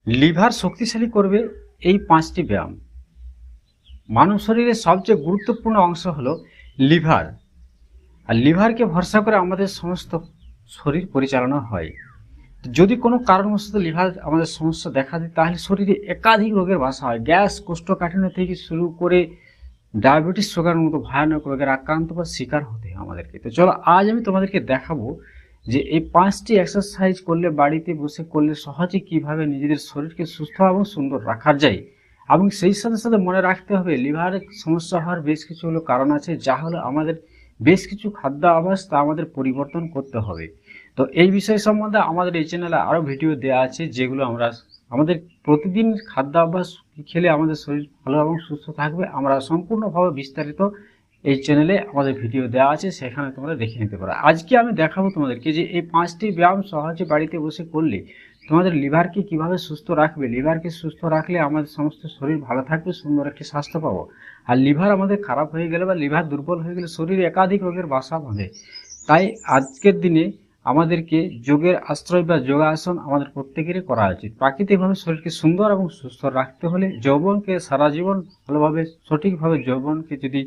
Liver শক্তিশালী করবে এই 5টি ব্যায়াম। মানব শরীরের সবচেয়ে গুরুত্বপূর্ণ অংশ হলো লিভার। আর লিভারকে ভরসা করে আমাদের সমস্ত শরীর পরিচালনা হয়। যদি কোনো কারণবশত লিভার আমাদের সমস্যা দেখা দেয় তাহলে শরীরে একাধিক রোগের বাসা হয়। গ্যাস, কোষ্ঠকাঠিন্য থেকে শুরু করে ডায়াবেটিস, সুগারের মতো ভয়ানক রোগের আক্রান্ত বা শিকার হতে হয় আমাদেরকে। তো চলো আজ আমি তোমাদেরকে দেখাবো যে এই 5টি এক্সারসাইজ করলে, বাড়িতে বসে করলে সহজে কিভাবে নিজেদের শরীরকে সুস্থ এবং সুন্দর রাখা যায়। এবং সেই সাথে সাথে মনে রাখতে হবে লিভারের সমস্যা হওয়ার বেশ কিছু হলো কারণ আছে, যা হলো আমাদের বেশ কিছু খাদ্যাভ্যাস তা আমাদের পরিবর্তন করতে হবে। তো এই বিষয় সম্বন্ধে আমাদের এই চ্যানেলে আরও ভিডিও দেওয়া আছে, যেগুলো আমরা আমাদের প্রতিদিন খাদ্যাভ্যাস খেলে আমাদের শরীর ভালো এবং সুস্থ থাকবে আমরা সম্পূর্ণভাবে বিস্তারিত এই চ্যানেলে আমাদের ভিডিও দেওয়া আছে, সেখানে তোমরা দেখে নিতে পারো। আজকে আমি দেখাবো তোমাদেরকে যে এই 5টি ব্যায়াম সহজে বাড়িতে বসে করলে তোমাদের লিভারকে কিভাবে সুস্থ রাখবে। লিভারকে সুস্থ রাখলে আমাদের সমস্ত শরীর ভালো থাকবে, সুন্দর একটি স্বাস্থ্য পাবো। আর লিভার আমাদের খারাপ হয়ে গেলে বা লিভার দুর্বল হয়ে গেলে শরীরে একাধিক রোগের বাসা বাঁধে। তাই আজকের দিনে আমাদেরকে যোগের আশ্রয় বা যোগাসন আমাদের প্রত্যেকেরই করা উচিত। প্রাকৃতিকভাবে শরীরকে সুন্দর এবং সুস্থ রাখতে হলে, যৌবনকে সারা জীবন ভালোভাবে সঠিকভাবে যৌবনকে যদি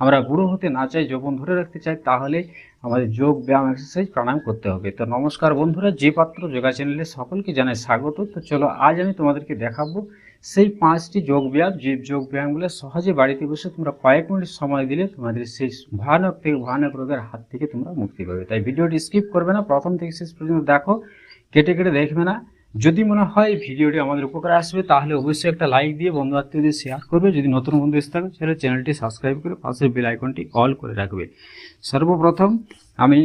আমরা বুড়ো হতে না চাই, যৌবন ধরে রাখতে চাই, তাহলে আমাদের যোগ, ব্যায়াম, এক্সারসাইজ, প্রাণায়াম করতে হবে। তো নমস্কার বন্ধুরা, যে পাত্র যোগা চ্যানেলে সকলকে জানাই স্বাগত। তো চলো আজ আমি তোমাদেরকে দেখাবো সেই 5টি যোগ ব্যায়াম, যে যোগ ব্যায়ামগুলো সহজে বাড়িতে বসে তোমরা কয়েক মিনিট সময় দিলে তোমাদের সেই ভয়ানক থেকে ভয়ানক রোগের হাত থেকে তোমরা মুক্তি পাবে। তাই ভিডিওটি স্কিপ করবে না, প্রথম থেকে শেষ পর্যন্ত দেখো, কেটে কেটে দেখবে না। যদি মনে হয় ভিডিওটি আমাদের উপকারে আসবে তাহলে অবশ্যই একটা লাইক দিয়ে বন্ধু আত্মীয়দের শেয়ার করবে। যদি নতুন বন্ধু এসে থাকো তাহলে চ্যানেলটি সাবস্ক্রাইব করে পাশের বেল আইকনটি অল করে রাখবে। সর্বপ্রথম আমি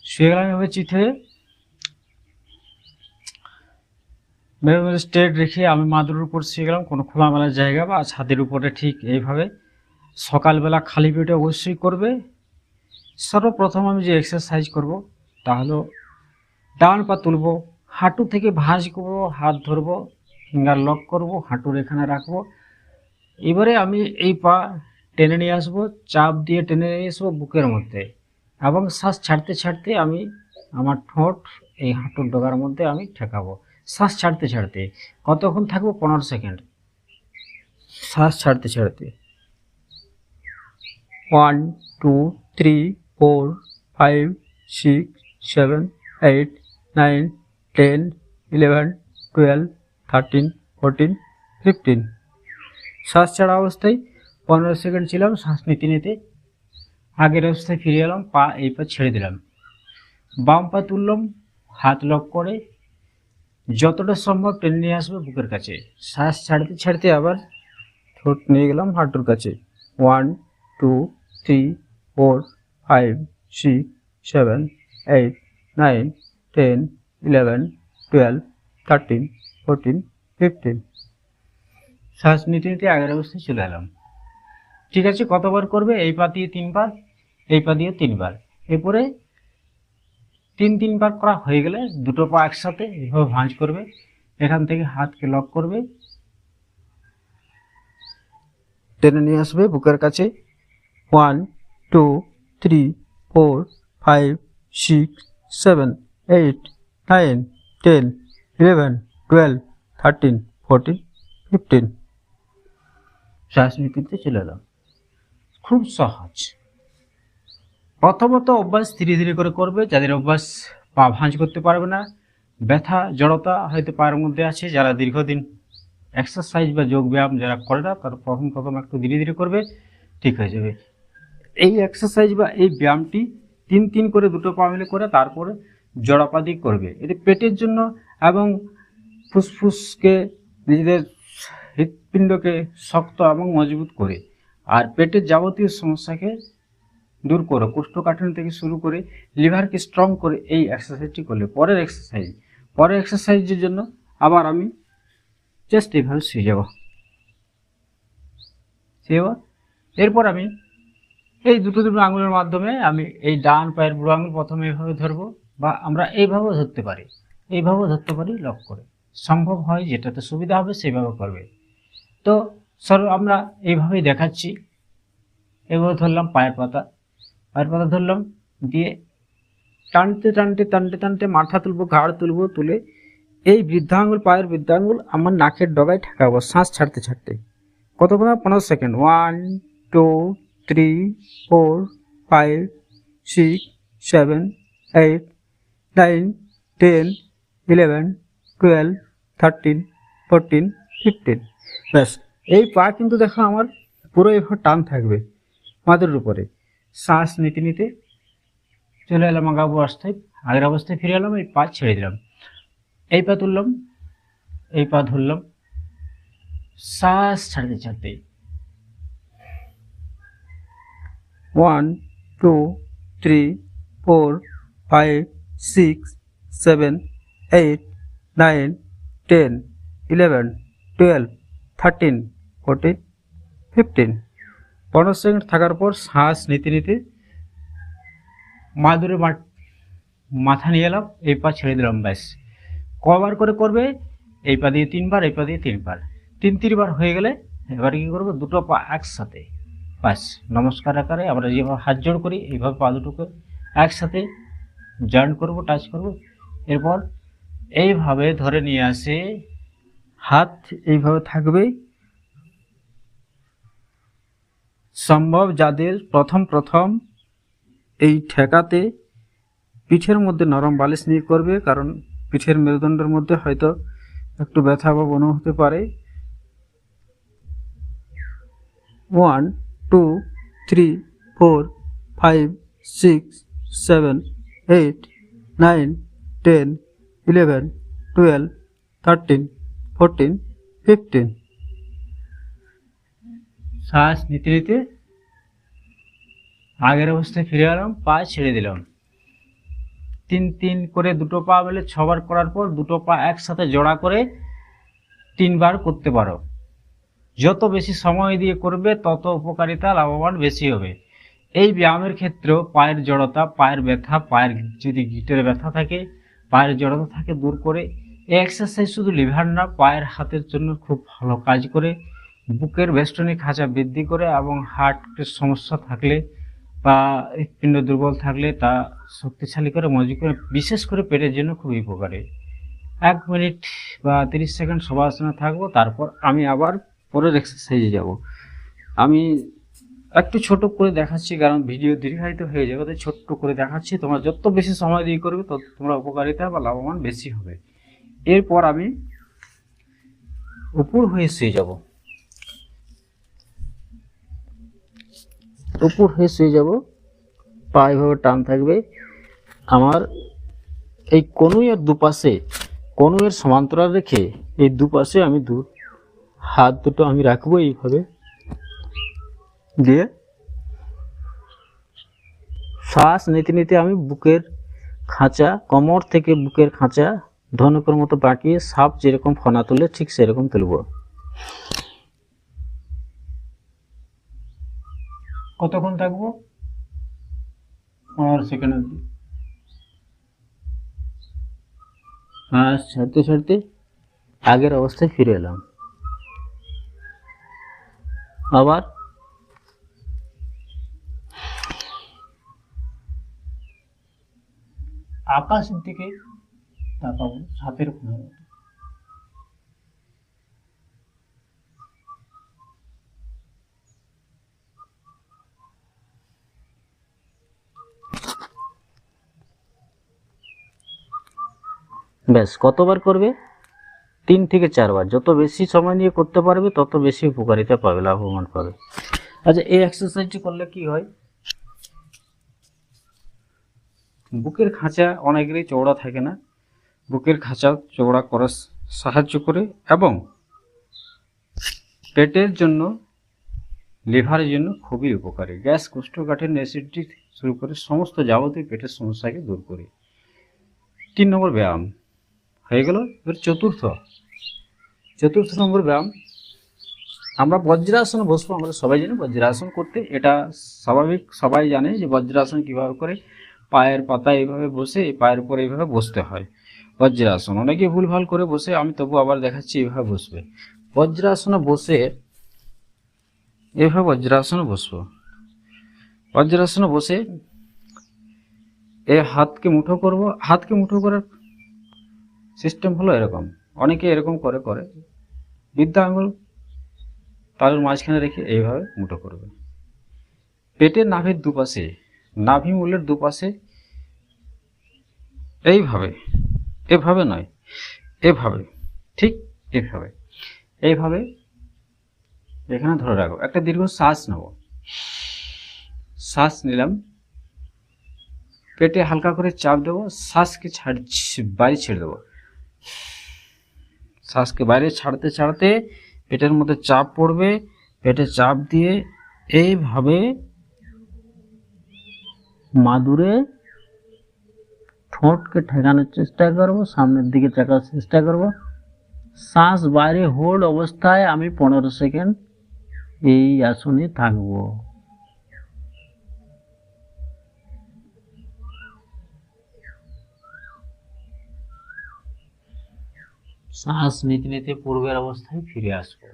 শুয়ে গেলাম এভাবে চিঠে স্ট্রেট রেখে আমি মাদুরের উপর শুয়ে গেলাম, কোনো খোলামেলা জায়গা বা ছাদের উপরে। ঠিক এইভাবে সকালবেলা খালি পেটে অবশ্যই করবে। সর্বপ্রথম আমি যে এক্সারসাইজ করব তা হলো ডান পা তুলবো, হাঁটু থেকে ভাঁজ করবো, হাত ধরবো, ফিঙ্গার লক করব, হাঁটুর এখানে রাখবো। এবারে আমি এই পা টেনে নিয়ে আসবো, চাপ দিয়ে টেনে নিয়ে আসবো বুকের মধ্যে, এবং শ্বাস ছাড়তে ছাড়তে আমি আমার ঠোঁট এই হাঁটুর ডগার মধ্যে আমি ঠেকাবো। শ্বাস ছাড়তে ছাড়তে কতক্ষণ থাকবো? 15 সেকেন্ড শ্বাস ছাড়তে ছাড়তে। 1 2 3 4 5 6 7 8 9 10 11 12 13 14 15। শ্বাস ছাড়া অবস্থায় 15 সেকেন্ড ছিলাম, শ্বাস নিতে নিতে আগের অবস্থায় ফিরে এলাম, পা এই পা ছেড়ে দিলাম, বাম পা তুললাম, হাত লক করে যতটা সম্ভব টেনে নিয়ে আসবে বুকের কাছে। শ্বাস ছাড়তে ছাড়তে আবার ঠোঁট নিয়ে গেলাম হাঁটুর কাছে। 1 2 3 4 5 6 7 8 9 10 11 12 13 14 15। শ্বাস নিতে নিতে আগের অবস্থায় চলে এলাম। ঠিক আছে, কতবার করবে? এই পা দিয়ে 3বার, এই পা দিয়ে 3বার। এরপরে 3বার করা হয়ে গেলে দুটো পা একসাথে এইভাবে ভাঁজ করবে, এখান থেকে হাতকে লক করবে, টেনে নিয়ে আসবে বুকের কাছে। 1 2 3 4 5 6 7 8 9 10 11 12 13 14 15। শ্বাস নিতে চলে এলাম। খুব সহজ। প্রথমত অভ্যাস ধীরে ধীরে করে করবে। যাদের অভ্যাস পা ভাঁজ করতে পারবে না, ব্যথা জড়তা হয়তো পায়ের মধ্যে আছে, যারা দীর্ঘদিন এক্সারসাইজ বা যোগ ব্যায়াম যারা করে না, তারা প্রথম একটু ধীরে ধীরে করবে, ঠিক হয়ে যাবে। এই এক্সারসাইজ বা এই ব্যায়ামটি 3 করে দুটো পা মিলে করে তারপরে জড়পা দিয়ে করবে। এটি পেটের জন্য এবং ফুসফুসকে, নিজেদের হৃৎপিণ্ডকে শক্ত এবং মজবুত করে, আর পেটের যাবতীয় সমস্যাকে দূর করো, কোষ্ঠকাঠিন্য থেকে শুরু করে লিভারকে স্ট্রং করে এই এক্সারসাইজটি করলে পরের এক্সারসাইজের জন্য আবার আমি জাস্ট এইভাবে শুয়ে যাব। এরপর আমি এই দুটো আঙুলের মাধ্যমে আমি এই ডান পায়ের বুড়ো আঙুল প্রথমে এইভাবে ধরবো, বা আমরা এইভাবেও ধরতে পারি, লক করে। সম্ভব হয় যেটাতে সুবিধা হবে সেইভাবে করবে। তো আমরা এইভাবেই দেখাচ্ছি। এভাবে ধরলাম পায়ের পাতা ধরলাম, দিয়ে টানতে টানতে টানতে টানতে মাথা তুলবো, ঘাড় তুলবো, তুলে এই বৃদ্ধাঙ্গুল, পায়ের বৃদ্ধাঙ্গুল আমার নাকের ডগায় ঠেকাবো শ্বাস ছাড়তে ছাড়তে। কতক্ষণ? 15 সেকেন্ড। 1 2 3 4 5 6 7 8 9 10 11 12 13 14 15। ব্যাস, এই পা কিন্তু দেখো আমার পুরো এভাবে টান থাকবে মাথার উপরে। শ্বাস নিতে নিতে চলে এলাম আগের অবস্থায় ফিরে এলাম, এই পা ছেড়ে দিলাম, এই পা তুললাম, এই পা ধরলাম, শ্বাস ছাড়তে ছাড়তে 1 2 3 4 5 6 7 8 9 10 11 12 13 14 15। 15 সেকেন্ড থাকার পর শ্বাস নিতে নিতে মাদুরে মাথা নিয়ে এলাম, এই পা ছেড়ে দিলাম। ব্যাস, কবার করে করবে? এই পা দিয়ে 3 বার, এই পা দিয়ে 3 বার, 3 বার হয়ে গেলে এবার কি করবো? দুটো পা একসাথে, বাস নমস্কার আকারে আমরা যেভাবে হাত জোড় করি এইভাবে পা দুটোকে একসাথে জয়েন্ট করব, টাচ করব। এরপর এইভাবে ধরে নিয়ে আসে, হাত এইভাবে থাকবে। সম্ভব যাদের প্রথম এই ঠেকাতে পিঠের মধ্যে নরম বালিশ নিয়ে করবে, কারণ পিঠের মেরুদণ্ডের মধ্যে হয়তো একটু ব্যথা বা অনুভব হতে পারে। 1 2 3 4 5 6 7 8 9 10 11 12 13 14 15। শ্বাস নিতে নিতে আগের অবস্থায় ফিরে এলাম, পা ছেড়ে দিলাম। 3 করে দুটো পা মিলে 6 বার করার পর দুটো পা একসাথে জোড়া করে 3 বার করতে পারো। যত বেশি সময় দিয়ে করবে তত উপকারিতা, লাভবান বেশি হবে। এই ব্যায়ামের ক্ষেত্রেও পায়ের জড়তা, পায়ের ব্যথা, পায়ের যদি গিটের ব্যথা থাকে, পায়ের জড়তা থাকে দূর করে। এই এক্সারসাইজ শুধু লিভার না, পায়ের হাতের জন্য খুব ভালো কাজ করে। বুকের বেষ্টনী খাঁচা বৃদ্ধি করে এবং হার্টের সমস্যা থাকলে বা হৃৎপিণ্ড দুর্বল থাকলে তা শক্তিশালী করে, মজবুত করে, বিশেষ করে পেটের জন্য খুবই উপকারী। 1 মিনিট বা 30 সেকেন্ড শবাসনে থাকবো, তারপর আমি আবার পরের এক্সারসাইজে যাব। আমি একটু ছোট করে দেখাচ্ছি কারণ ভিডিও দীর্ঘায়িত হয়ে যাবে, তাই ছোট্ট করে দেখাচ্ছি। তোমরা যত বেশি সময় দিয়ে করবে তত তোমরা উপকারিতা বা লাভবান বেশি হবে। এরপর আমি উপর হয়ে শুয়ে যাব, উপর হয়ে শুয়ে যাব। পা এভাবে টান থাকবে আমার এই কনুইয়ের দুপাশে, কনুইয়ের সমান্তরাল রেখে এই দুপাশে আমি হাত দুটো আমি রাখবো এইভাবে দিয়ে। শ্বাস নিতে নিতে আমি বুকের খাঁচা, কোমর থেকে বুকের খাঁচা ধনুকের মতো বাঁকিয়ে সাপ যেরকম ফনা তুলে ঠিক সেরকম তুলব। কতক্ষণ থাকবো? 15 সেকেন্ড অবধি। শ্বাস ছাড়তে ছাড়তে আগের অবস্থায় ফিরে এলাম। আবার আকাশের দিকে তাকাবো সাপের কোণের মতো। ব্যাস, কতবার করবে? 3 থেকে 4 বার। যত বেশি সময় নিয়ে করতে পারবে তত বেশি উপকারিতা পাবে, লাভবান পাবে। আচ্ছা, এই এক্সারসাইজটি করলে কি হয়? বুকের খাঁচা অনেকেরই চওড়া থাকে না, বুকের খাঁচা চওড়া করার সাহায্য করে এবং পেটের জন্য, লিভারের জন্য খুবই উপকারী। গ্যাস, কোষ্ঠকাঠিন্য, অ্যাসিডিটি শুরু করে সমস্ত যাবতীয় পেটের সমস্যাকে দূর করে। 3 নম্বর ব্যায়াম হয়ে গেল। এবার চতুর্থ নম্বর ব্যায়াম, আমরা বজ্রাসন বসবো। আমরা সবাই জানি বজ্রাসন করতে, এটা স্বাভাবিক, সবাই জানে যে বজ্রাসন কিভাবে করে। পায়ের পাতা এইভাবে বসে, পায়ের উপর এইভাবে বসতে হয় বজ্রাসন। অনেকে ভুলভাল করে বসে, আমি তবু আবার দেখাচ্ছি এইভাবে বসবে। বজ্রাসনে বসে এইভাবে বজ্রাসনে বসবো। বজ্রাসনে বসে এই হাতকে মুঠো করব। হাতকে মুঠো করার সিস্টেম হলো এরকম, অনেকে এরকম করে করে বৃদ্ধা আঙুল তালুর মাঝখানে রেখে এইভাবে মুঠো করবে। পেটের নাভির দুপাশে, নাভি মূলের দুপাশে এইভাবে, এভাবে নয়, এভাবে, ঠিক এভাবে, এইভাবে এখানে ধরে রাখবো। একটা দীর্ঘ শ্বাস নেব। শ্বাস নিলাম, পেটে হালকা করে চাপ দেবো, শ্বাসকে বাইরে ছেড়ে দেবো। শ্বাসকে বাইরে ছাড়তে ছাড়তে পেটের মধ্যে চাপ পড়বে, পেটে চাপ দিয়ে এইভাবে মাদুরে ঠোঁটকে ঠেকানোর চেষ্টা করব, সামনের দিকে তাকানোর চেষ্টা করব। শ্বাস বাইরে হোল্ড অবস্থায় আমি 15 সেকেন্ড এই আসনে থাকব। শ্বাস নিতে নিতে পূর্বের অবস্থায় ফিরে আসবো।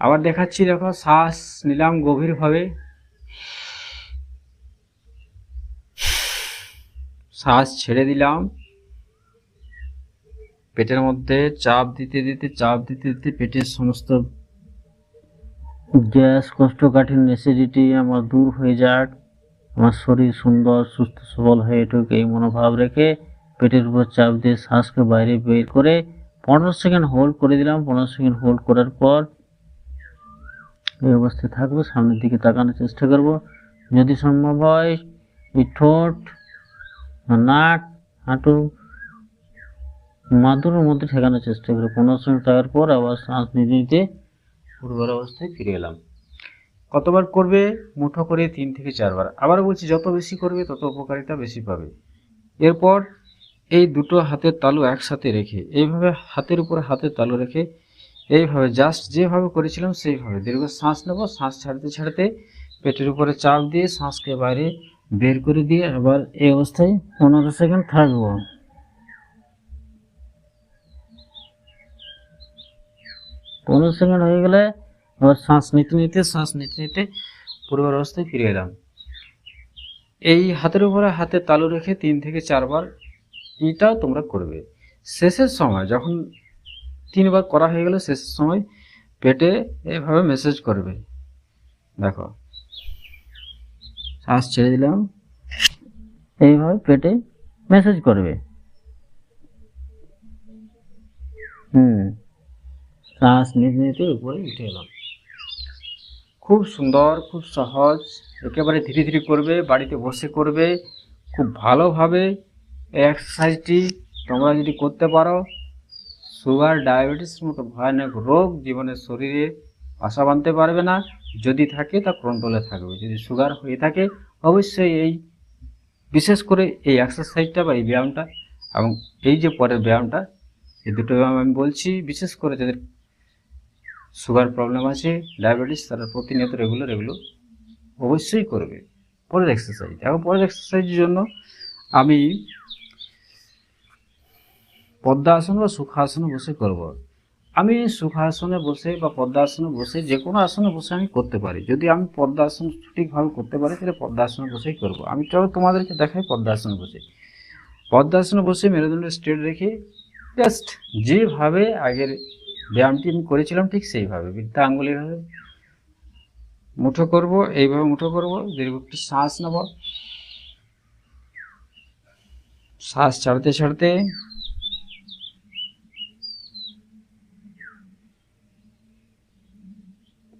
আবার দেখাচ্ছি, দেখো শ্বাস নিলাম গভীরভাবে, শ্বাস ছেড়ে দিলাম, পেটের মধ্যে চাপ দিতে দিতে পেটের সমস্ত গ্যাস, কোষ্ঠকাঠিন্য, অ্যাসিডিটি আমার দূর হয়ে যাক, আমার শরীর সুন্দর সুস্থ সবল হয়ে উঠুক, এই মনোভাব রেখে পেটের উপর চাপ দিয়ে শ্বাসকে বাইরে বের করে 15 সেকেন্ড হোল্ড করে দিলাম। 15 সেকেন্ড হোল্ড করার পর এই অবস্থায় থাকবো, সামনের দিকে তাকানোর চেষ্টা করব। যদি সম্ভব হয় এই ঠোঁট, নাক, হাঁটু মাদুরের মধ্যে ঠেকানোর চেষ্টা করি। 15 সেকেন্ড থাকার পর আবার শ্বাস নিতে নিতে পূর্বের অবস্থায় ফিরে এলাম। কতবার করবে? মুঠো করে 3 থেকে 4 বার। আবার বলছি, যত বেশি করবে তত উপকারিতা বেশি পাবে। এরপর এই দুটো হাতের তালু একসাথে রেখে এইভাবে হাতের উপরে হাতের তালু রেখে এইভাবে জাস্ট যেভাবে করেছিলাম সেইভাবে দীর্ঘ শ্বাস নেব। শ্বাস ছাড়তে ছাড়তে পেটের উপরে চাপ দিয়ে শ্বাসকে বাইরে বের করে দিয়ে আবার এই অবস্থায় 15 সেকেন্ড থাকবো। 15 সেকেন্ড হয়ে গেলে আবার শ্বাস নিতে নিতে পূর্বের অবস্থায় ফিরে এলাম। এই হাতের উপরে হাতের তালু রেখে 3 থেকে 4 বার এটাও তোমরা করবে। শেষের সময় যখন 3 বার করা হয়ে গেলে শেষের সময় পেটে এভাবে মেসেজ করবে। দেখো, শ্বাস ছেড়ে দিলাম, এইভাবে পেটে মেসেজ করবে। শ্বাস নিতে নিতে উপরে উঠে এলাম। খুব সুন্দর, খুব সহজ, একেবারে ধীরে ধীরে করবে, বাড়িতে বসে করবে, খুব ভালোভাবে। এই এক্সারসাইজটি তোমরা যদি করতে পারো, সুগার, ডায়াবেটিস মতো ভয়ানক রোগ জীবনের শরীরে আশা বাঁধতে পারবে না। যদি থাকে তা কন্ট্রোলে থাকবে। যদি সুগার হয়ে থাকে অবশ্যই এই বিশেষ করে এই এক্সারসাইজটা বা এই ব্যায়ামটা এবং এই যে পরের ব্যায়ামটা, এই দুটো ব্যায়াম আমি বলছি, বিশেষ করে যাদের সুগার প্রবলেম আছে, ডায়াবেটিস, তারা প্রতিনিয়ত রেগুলার এগুলো অবশ্যই করবে। পরের এক্সারসাইজ, এখন পরের এক্সারসাইজের জন্য আমি পদ্মাসন বা সুখাসনে বসে করব। আমি সুখাসনে বসে বা পদ্মাসনে বসে যে কোনো আসনে বসে আমি করতে পারি। যদি আমি পদ্মাসন সঠিকভাবে করতে পারি তাহলে পদ্মাসনে বসেই করব। আমি তবে তোমাদেরকে দেখাই পদ্মাসনে বসে। পদ্মাসনে বসে মেরুদণ্ড স্ট্রেট রেখে জাস্ট যেভাবে আগের ব্যায়ামটি আমি করেছিলাম ঠিক সেইভাবে বৃদ্ধা আঙ্গুল এইভাবে মুঠো করব, এইভাবে মুঠো করব, দীর্ঘ একটু শ্বাস নেব, শ্বাস ছাড়তে ছাড়তে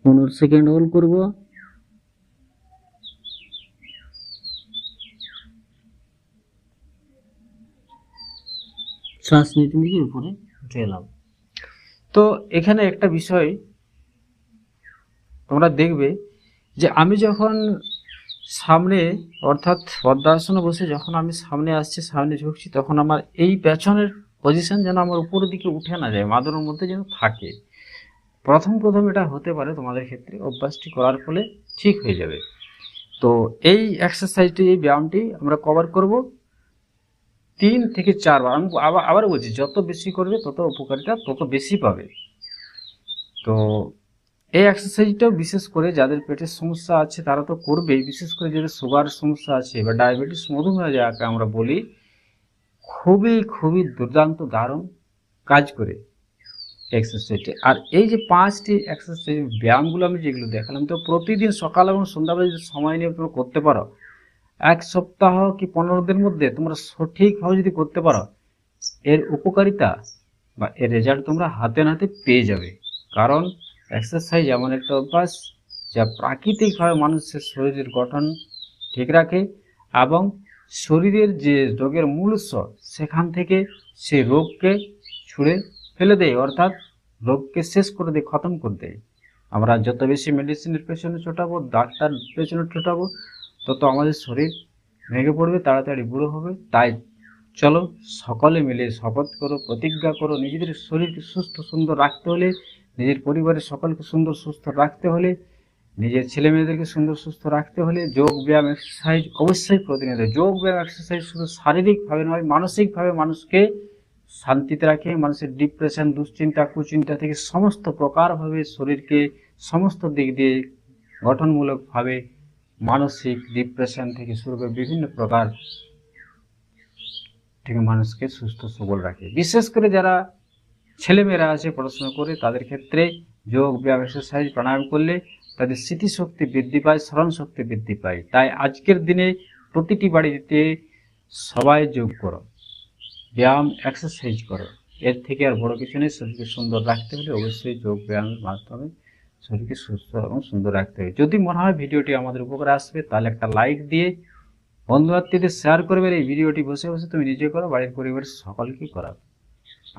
15 সেকেন্ড হোল্ড করব। শ্বাস নিতে নিতে উপরে উঠে এলাম। তো এখানে একটা বিষয় তোমরা দেখবে যে আমি যখন সামনে, অর্থাৎ পদ্মাসনে বসে যখন আমি সামনে আসছি, সামনে ঝুঁকছি, তখন আমার এই পেছনের পজিশন যেন আমার উপরের দিকে উঠে না যায়, মাদুরের মধ্যে যেন থাকে। প্রথম এটা হতে পারে তোমাদের ক্ষেত্রে, অভ্যাসটি করার ফলে ঠিক হয়ে যাবে। তো এই এক্সারসাইজটি, এই ব্যায়ামটি আমরা কভার করব 3 থেকে 4 বার। আমি আবার বলছি, যত বেশি করবে তত উপকারিতা তত বেশি পাবে। তো এই এক্সারসাইজটাও বিশেষ করে যাদের পেটের সমস্যা আছে তারা তো করবেই, বিশেষ করে যাদের সুগার সমস্যা আছে বা ডায়াবেটিস মধুমেহ যাকে আমরা বলি, খুবই খুবই দুর্দান্ত দারুণ কাজ করে এক্সারসাইজে। আর এই যে 5টি এক্সারসাইজ ব্যায়ামগুলো আমি যেগুলো দেখালাম, তো প্রতিদিন সকাল এবং সন্ধ্যাবেলা যদি সময় নিয়ে তোমরা করতে পারো, 1 সপ্তাহ কি 15 দিনের মধ্যে তোমরা সঠিকভাবে যদি করতে পারো, এর উপকারিতা বা এর রেজাল্ট তোমরা হাতে নাতে পেয়ে যাবে। কারণ এক্সারসাইজ এমন একটা অভ্যাস যা প্রাকৃতিকভাবে মানুষের শরীরের গঠন ঠিক রাখে এবং শরীরের যে রোগের মূল উৎস সেখান থেকে সেই রোগকে ছুঁড়ে ফেলে দেয়, অর্থাৎ রোগকে শেষ করে দেয়, খতম করে দেয়। আমরা যত বেশি মেডিসিনের পেছনে ছোটাবো, ডাক্তার পেছনে ছোটাবো, তত আমাদের শরীর ভেঙে পড়বে, তাড়াতাড়ি বুড়ো হবে। তাই চলো সকলে মিলে শপথ করো, প্রতিজ্ঞা করো, নিজেদের শরীরকে সুস্থ সুন্দর রাখতে হলে, নিজের পরিবারের সকলকে সুন্দর সুস্থ রাখতে হলে, নিজের ছেলে মেয়েদেরকে সুন্দর সুস্থ রাখতে হলে যোগ ব্যায়াম এক্সারসাইজ অবশ্যই প্রতিনিয়ত। যোগ ব্যায়াম এক্সারসাইজ শুধু শারীরিকভাবে নয়, মানসিকভাবে মানুষকে শান্তিতে রাখে। মানুষের ডিপ্রেশন, দুশ্চিন্তা, কুচিন্তা থেকে সমস্ত প্রকারভাবে শরীরকে সমস্ত দিক দিয়ে গঠনমূলকভাবে মানসিক ডিপ্রেশন থেকে শুরু করে বিভিন্ন প্রকার থেকে মানুষকে সুস্থ সবল রাখে। বিশেষ করে যারা ছেলেমেয়েরা আছে পড়াশোনা করে, তাদের ক্ষেত্রে যোগ ব্যায়াম এক্সারসাইজ প্রাণায়াম করলে তাদের স্মৃতিশক্তি বৃদ্ধি পায়, স্মরণ শক্তি বৃদ্ধি পায়। তাই আজকের দিনে প্রতিটি বাড়িতে সবাই যোগ করো, ব্যায়াম এক্সারসাইজ করো। এর থেকে আর বড় কিছু নেই। শরীরকে সুন্দর রাখতে হলে অবশ্যই যোগ ব্যায়ামের মাধ্যমে শরীরকে সুস্থ এবং সুন্দর রাখতে হবে। যদি মনে হয় ভিডিওটি আমাদের উপকারে আসবে, তাহলে একটা লাইক দিয়ে বন্ধু বান্ধবদের শেয়ার করবে। এই ভিডিওটি বসে বসে তুমি নিজে করো, বাড়ির পরিবারের সকলকে করাবে।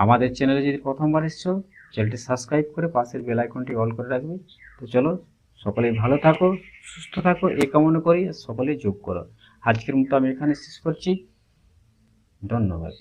আমাদের চ্যানেলে যদি প্রথমবার এসছো, চ্যানেলটি সাবস্ক্রাইব করে পাশের বেল আইকনটি অল করে রাখবে। তো চলো সকলেই ভালো থাকো, সুস্থ থাকো, এই কামনা করি। সকলেই যোগ করো। আজকের মতো আমি এখানে শেষ করছি। ধন্যবাদ।